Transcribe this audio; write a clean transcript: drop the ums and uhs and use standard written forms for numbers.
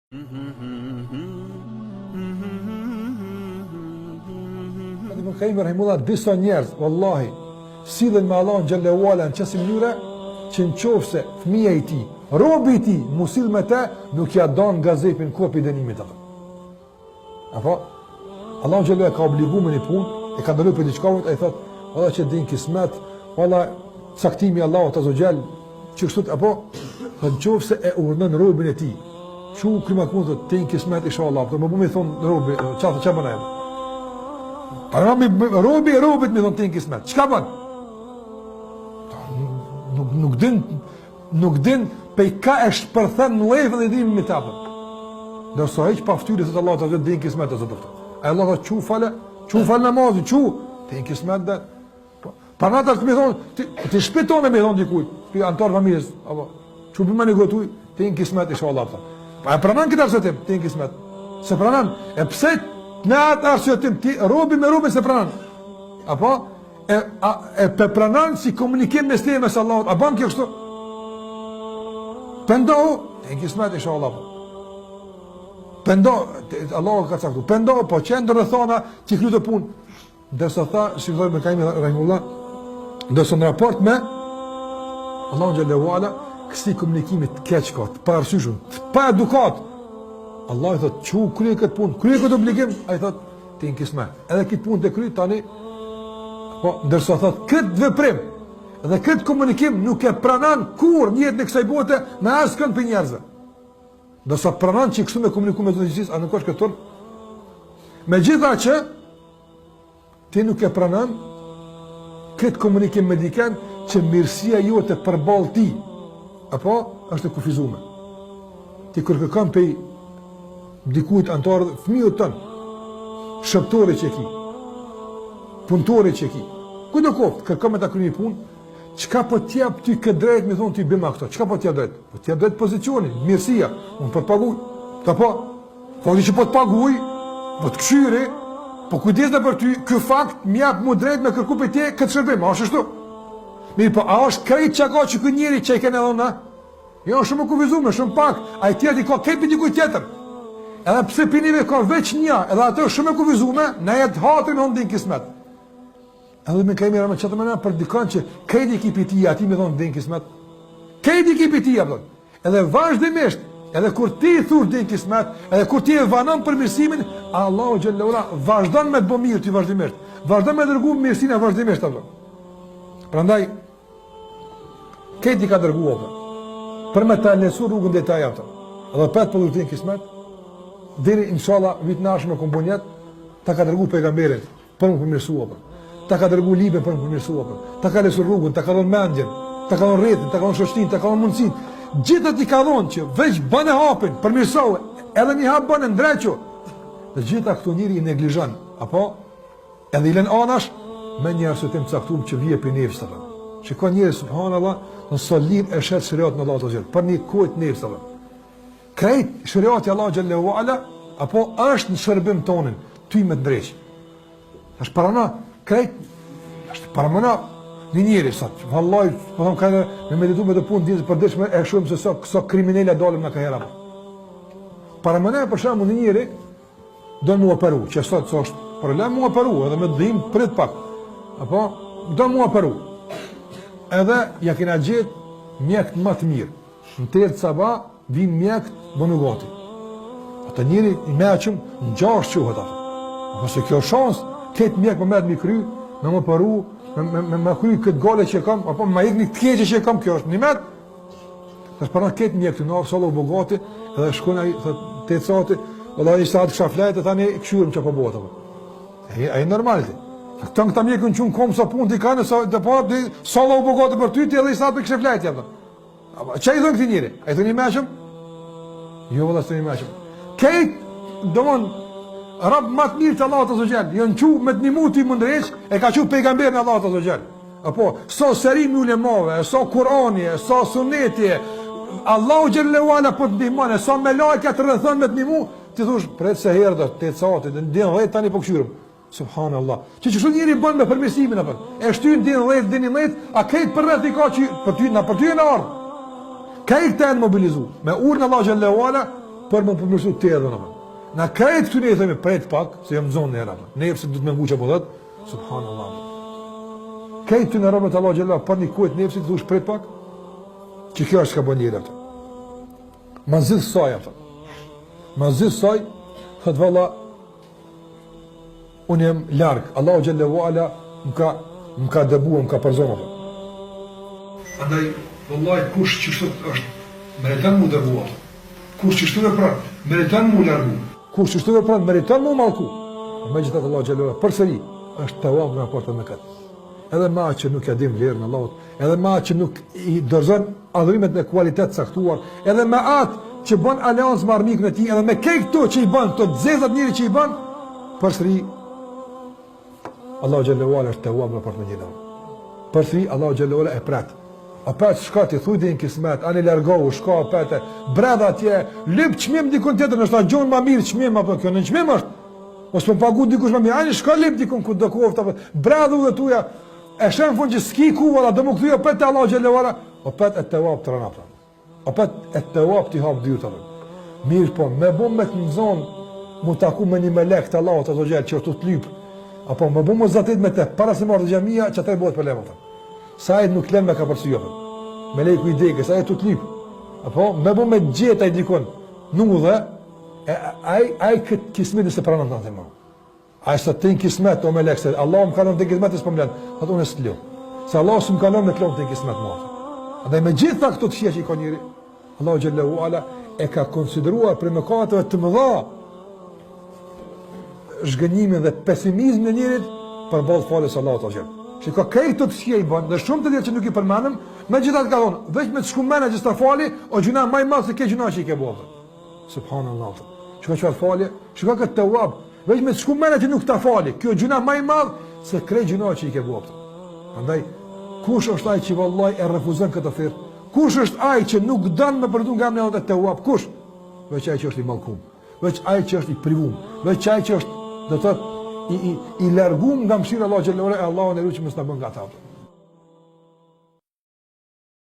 Ibn Qayyim rahimullah disa njerëz, wallahi, sillen me Allahun xhallahu ala në çështë mënyre që nëse fëmia i tij, robi i tij, musil me të, nuk ja don gazepin kopi dënimit atë. Apo Allahu xhallahu ka obliguar me një punë, e ka ndalur për diçka, ai thot, valla që din kismet, valla caktimi i Allahut azza xhal, që kështu apo nëse e urdhon robën e tij. Çu kima kunto tin kismet inshallah, po më bëmi thon robi, çfarë bën ai? Para me robit me thon tin kismet. Çka bën? Nuk din pe ka e shpërthen në lejve dhe dhimi me tapën. Nërso heq pa ftyrë, thëtë Allah të gjithë din kismet e zë dërta. A Allah të qu falë namazin, din kismet dhe. Për në të me thonë, të shpitone me thonë dikuj, për antarë familjes, që për me një gotuj, din kismet isha Allah të. Pa e pranan këtë arsëtim, din kismet. Se pranan, e pse në atë arsëtim, robi me robi se pranan. Apo? E pe pranan si komunikim me stejë mes Allahot, a ban kjo kështu? Pëndohu, din kismet isha Allah të. Pëndohu, Allah ka caktu, pëndohu, po qenë rrethana që i krytë punë. Ndërsa tha, si vëdoj me Qayyim rahimullah, ndërsa në raport me Allahu xhallahu ala, kësi komunikimit keq ka, të pa arsyeshëm, të pa edukat. Allah i thot, çu krye këtë punë, krye këtë obligim, ai thot, ti në kismet. Edhe këtë punë të kryj tani, po ndërsa thot, këtë veprim dhe këtë komunikim nuk e pranon kur njët në kësaj bote me askën për njerëzve. Ndërsa pranon që kështu me komuniku me Zotin e Gjithësisë, a nuk është këtë turp? Megjithatë ti nuk e pranon këtë komunikim me dikën që mirësia jote përballë ti, apo është e kufizuar. Ti kur kërkon pe dikujt antar fëmijët tën, shëptore që ki, punëtore që ki, ku do kohë kërkon me ta kryej punë, çka po t'jap ty këtë drejt me thonë ti bëjmë këto, çka po t'jap drejt? Po t'jap drejt pozicionin, mirësia, unë po të paguaj, apo thonë që po të paguaj, po të këshyri. Po kujdesna për ty, ky fakt më jap mu drejt me kërku për ti këtë shërbim, a është ashtu? Mirë, po a është krejt që ka që ky njeri që i kene dhona? Jo, shumë kufizuar, shumë pak, a i tjetër i ka kepi dikuj tjetër. Edhe pse pinive ka veç një, edhe atë është shumë kufizuar, na jetë hatër me din kismet. Edhe me kemi rëmë çfarë më për dikon që krejt ekipi i tij aty më thon din kismet. Krejt ekipi i tij apo. Edhe vazhdimisht, edhe kur ti thur din kismet, edhe kur ti e vanon për mirësimin, Allahu xhallahu ala vazhdon me të bëj mirë ti vazhdimisht. Vazhdon me dërguar mirësinë vazhdimisht apo. Prandaj këti ka dërguar për me ta lehtësuar rrugën detaj ato. Edhe pat për din kismet, deri inshallah vit nashme kombunjet, ta ka dërguar pejgamberin për më përmirësuar. Ta ka dërguar librin për më përmirësuar. Ta ka lehtësuar rrugën, ta ka dhënë mendjen, ta ka dhënë rretin, ta ka dhënë shoqërinë, ta ka dhënë mundësinë. Gjithë i ka dhonë që veç bëne hapin, përmirësohe, edhe një hap bëne ndreqo. Dhe gjitha këto njëri i neglizhan, apo? Edhe i len anash, me një arsutim caktum që vje për nefës të dhe. Që ka njëri, subhanallah, në solir e shetë shëriat në Allah të gjithë, për një kujt nefës të dhe. Krejt shëriat i Allah xhallahu ala, apo është në shërbim tonin, ty me të ndreqë. është parana, krejt, është paramana, një njëri, vallaj, po thëmë kajnë me meditu me të punë, dinë për dëshme e shumë se so kriminele dalim në kahera. Paramana për shamu një njëri, do në mu operu, që sot është problem mu operu, edhe me dhim prit pak, apo, do në mu operu. Edhe, ja kena gjithë mjekt më të mirë, në tërë të sabah, vinë mjekt bënu gati. Ata njëri, i meqëm, në gjash quhet ato. Apo se kjo shansë, këtë mjekt më me të mi kry, me më operu, me kry këtë gale që kam, apo me ikni të keqe që kam, kjo është një metë. Tash para këtë mjekë të në afë sallo bogati, edhe shkona i të të sati, edhe i sati kësha flajt, e tani i këshurim që po botë. E normaliti. Këta në këta mjekë në qunë komë sa punë t'i kanë, dhe po sallo bogati për ty, edhe i sati për kësha flajt jam. Që i dhënë këti njëri? A i thënë i meqëm? Jo, vëllë së thënë i meqëm. Kejt, do mon, rabë matë mirë të Allah të Zogjel, jënë që me të një muti më ndreq, e ka që pejgamber në Allah të Zogjel. Apo, so serimi ulemave, so Kurani, so suneti, Allahu xhallahu ala po të ndihmon, so me lajka të rrethon me të një mu, ti thush, pret se herë do të cati, din 10 tani po këshyrim. Subhanallah. Që çu njëri bën me përmirësimin apo? E shtyn din 10, din 11, a kejt për rreth i ka që për ty në ardh. Kejt të janë mobilizu. Me urnë Allah xhallahu ala, për më përmirësu të edhe në. Na krejt këtu ne i themi pret pak, se jam zonë në era. Ne pse du të më nguqë apo thot, subhanallahu. Krejt të në robët Allah Gjellera, për një kujt nefësit të dush pret pak, që kjo është ka bën njëre, ma zidh saj, ma zidh saj, thët valla, unë jem largë, Allahu Gjellewa Ala më ka dëbua, më ka përzonë. Andaj, vëllaj, kush që shtot është, meritan mu dëbua, kush që shtot e pranë, meritan mu largu, kush që shtot e pranë, meritan mu malku. Me gjithat Allahu Gjellewa Ala, përsëri, është të uam në raportet me këtë. Edhe ma që nuk ja dim vlerën Allahut, edhe ma që nuk i dorëzon adhurimet me kualitet caktuar, edhe me atë që bën aleancë me armikun e tij, edhe me këto që i bën, këto zezat njëri që i bën, përsëri Allahu xhallahu ala është tawwab në raport me njëri. Përsëri Allahu xhallahu ala e prat. Apo shka ti thuj din kismet, ani largohu, shka apete, bredha atje, lyp çmim dikun tjetër, nështë ta gjon më mirë çmim apo kjo në çmim është. Mos më pagu dikush më mirë, ani shka lyp dikun ku do kofta, bredhu dhe tuja. E shenë fund që s'ki kuvara, dhe më këthuja opet të Allah Gjellewala, opet e të wap të rënapra. Opet e të wap të i hapë dhjur të rënë. Mirë po, me bom me të nëzonë, mu taku me një melek të Allah të të gjellë, që është të lypë, apo me bom me zatit me te, para se marrë të gjemija, që të e bëhet për lemë të. Sajt nuk len me ka përsu jopën. Me lejku i deke, sajt të lypë. Apo, me bom me gjeta i dikon, nuk dhe, aj këtë kismit se pranën të në a është të në kismet, o me lekë, se Allah më kanon të në kismet, e s'po më lenë, atë unë e s'të ljohë. Se Allah s'më kanon me të lonë të në kismet më atë. Dhe me gjitha këto të shia që i ka njëri, Allah Gjallahu Ala e ka konsideruar për mëkateve të mëdha zhgënjimin dhe pesimizmin e njërit për ballë falës Allah të gjellë. Që ka këto të shia i banë, dhe shumë të tjerë që nuk i përmenëm, me gjitha të ka thonë, veç me të shkumena që s'ta fali, o gjuna maj madhë se ke gjuna që i ke bërë. Subhanallah. Që ka qëfar falje, që ka këtë tawab, veç me të shku mene që nuk ta fali, kjo gjuna maj madhë se krej gjuna që i ke bopta. Andaj, kush është aj që vallaj e refuzën këtë ofert? Kush është aj që nuk dënë me përdu nga mne të uap? Kush? Veç aj që është i malkum, veç aj që është i privum, veç aj që është, dhe tët, i largum nga mshirë Allah Gjellore, Allah në eru që mësë në bën nga ta.